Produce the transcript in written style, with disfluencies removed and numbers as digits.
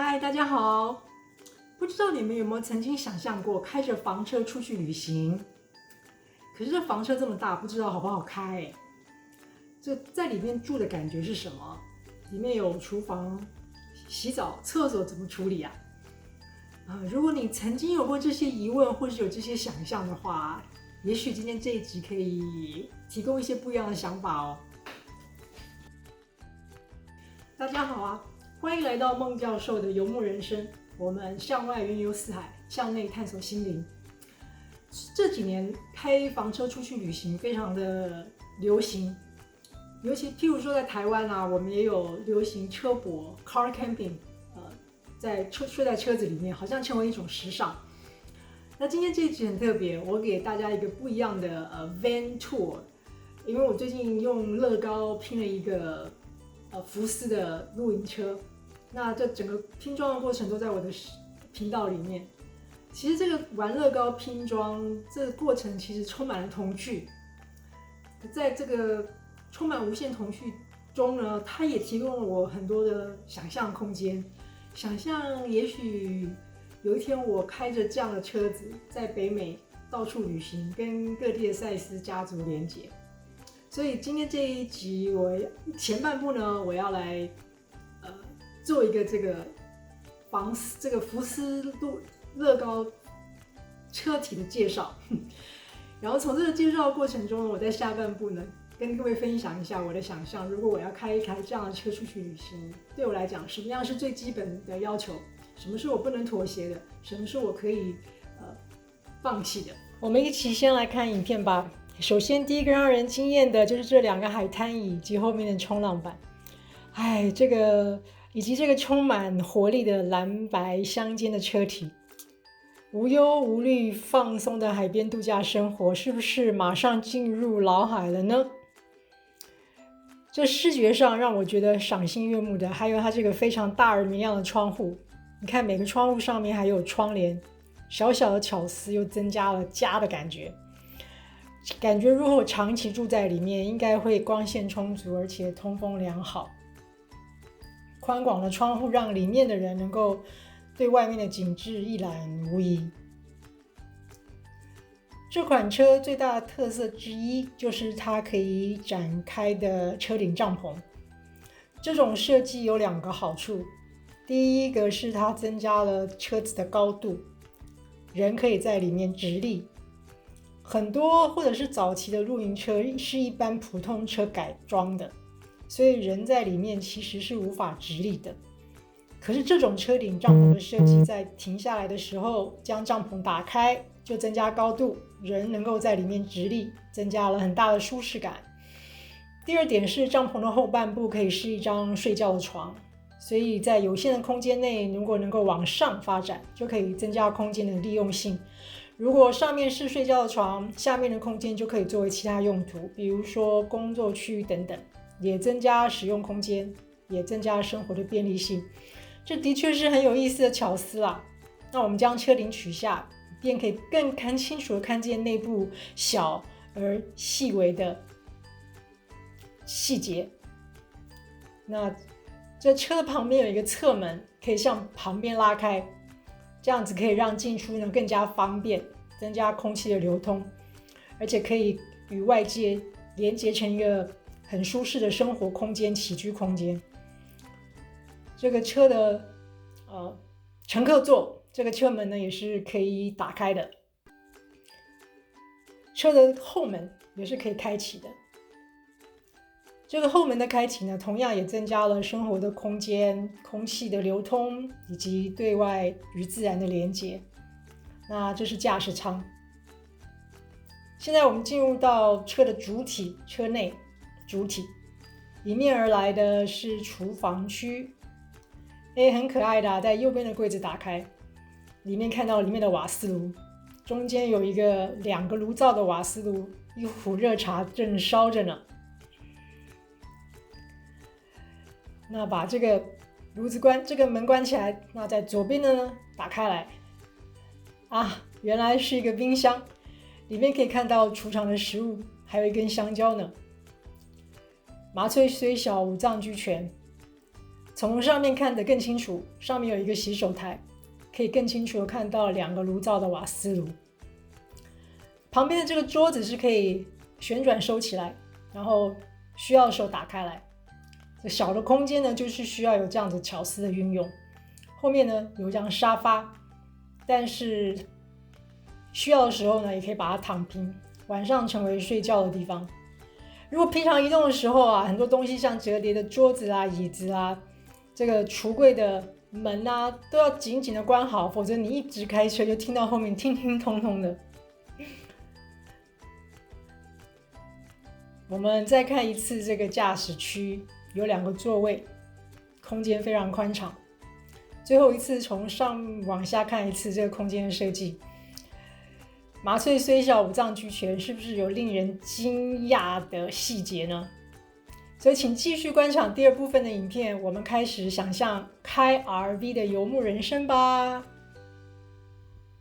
嗨，大家好！不知道你们有没有曾经想象过开着房车出去旅行？可是这房车这么大，不知道好不好开？这在里面住的感觉是什么？里面有厨房、洗澡、厕所怎么处理啊？如果你曾经有过这些疑问，或是有这些想象的话，也许今天这一集可以提供一些不一样的想法哦。大家好啊！欢迎来到孟教授的游牧人生，我们向外云游四海，向内探索心灵。这几年开房车出去旅行非常的流行，尤其譬如说在台湾啊，我们也有流行车泊 （car camping），睡在车子里面，好像成为一种时尚。那今天这一集很特别，我给大家一个不一样的van tour， 因为我最近用乐高拼了一个福斯的露营车。那这整个拼装的过程都在我的频道里面。其实这个玩乐高拼装这个过程其实充满了童趣，在这个充满无限童趣中呢，它也提供了我很多的想象空间。想象也许有一天我开着这样的车子在北美到处旅行，跟各地的赛斯家族连结。所以今天这一集前半部呢，我要来做一个这个福斯乐高车体的介绍，然后从这个介绍过程中，我在下半部呢跟各位分享一下我的想象。如果我要开一台这样的车出去旅行，对我来讲，什么样是最基本的要求？什么是我不能妥协的？什么是我可以放弃的？我们一起先来看影片吧。首先，第一个让人惊艳的就是这两个海滩椅以及后面的冲浪板。以及这个充满活力的蓝白相间的车体，无忧无虑放松的海边度假生活，是不是马上进入脑海了呢？这视觉上让我觉得赏心悦目的，还有它这个非常大而明亮的窗户。你看每个窗户上面还有窗帘，小小的巧思又增加了家的感觉。感觉如果长期住在里面，应该会光线充足，而且通风良好。宽广的窗户让里面的人能够对外面的景致一览无遗。这款车最大的特色之一就是它可以展开的车顶帐篷。这种设计有两个好处，第一个是它增加了车子的高度，人可以在里面直立。很多或者是早期的露营车是一般普通车改装的，所以人在里面其实是无法直立的。可是这种车顶帐篷的设计，在停下来的时候将帐篷打开，就增加高度，人能够在里面直立，增加了很大的舒适感。第二点是帐篷的后半部可以是一张睡觉的床，所以在有限的空间内，如果能够往上发展，就可以增加空间的利用性。如果上面是睡觉的床，下面的空间就可以作为其他用途，比如说工作区域等等，也增加使用空间，也增加生活的便利性。这的确是很有意思的巧思啦。那我们将车顶取下，便可以更清楚地看见内部小而细微的细节。那这车的旁边有一个侧门，可以向旁边拉开，这样子可以让进出呢更加方便，增加空气的流通，而且可以与外界连接成一个很舒适的生活空间、起居空间。这个车的乘客座，这个车门呢也是可以打开的，车的后门也是可以开启的。这个后门的开启呢，同样也增加了生活的空间、空气的流通以及对外与自然的连接。那这是驾驶舱。现在我们进入到车的主体，车内主体，迎面而来的是厨房区。很可爱的，在右边的柜子打开，里面看到里面的瓦斯炉，中间有两个炉灶的瓦斯炉，一壶热茶正烧着呢。那把这个这个门关起来，那在左边的呢打开来，原来是一个冰箱，里面可以看到储藏的食物，还有一根香蕉呢。麻雀虽小，五脏俱全。从上面看得更清楚，上面有一个洗手台，可以更清楚的看到2个炉灶的瓦斯炉。旁边的这个桌子是可以旋转收起来，然后需要的时候打开来。这小的空间呢，就是需要有这样子巧思的运用。后面呢有一张沙发，但是需要的时候呢，也可以把它躺平，晚上成为睡觉的地方。如果平常移动的时候啊，很多东西像折叠的桌子啊、椅子啊，这个橱柜的门啊，都要紧紧的关好，否则你一直开车就听到后面听听通通的。我们再看一次这个驾驶区，有2个座位，空间非常宽敞。最后一次从上往下看一次这个空间的设计，麻雀虽小五脏俱全，是不是有令人惊讶的细节呢？所以请继续观赏第2部分的影片，我们开始想象开 RV 的游牧人生吧。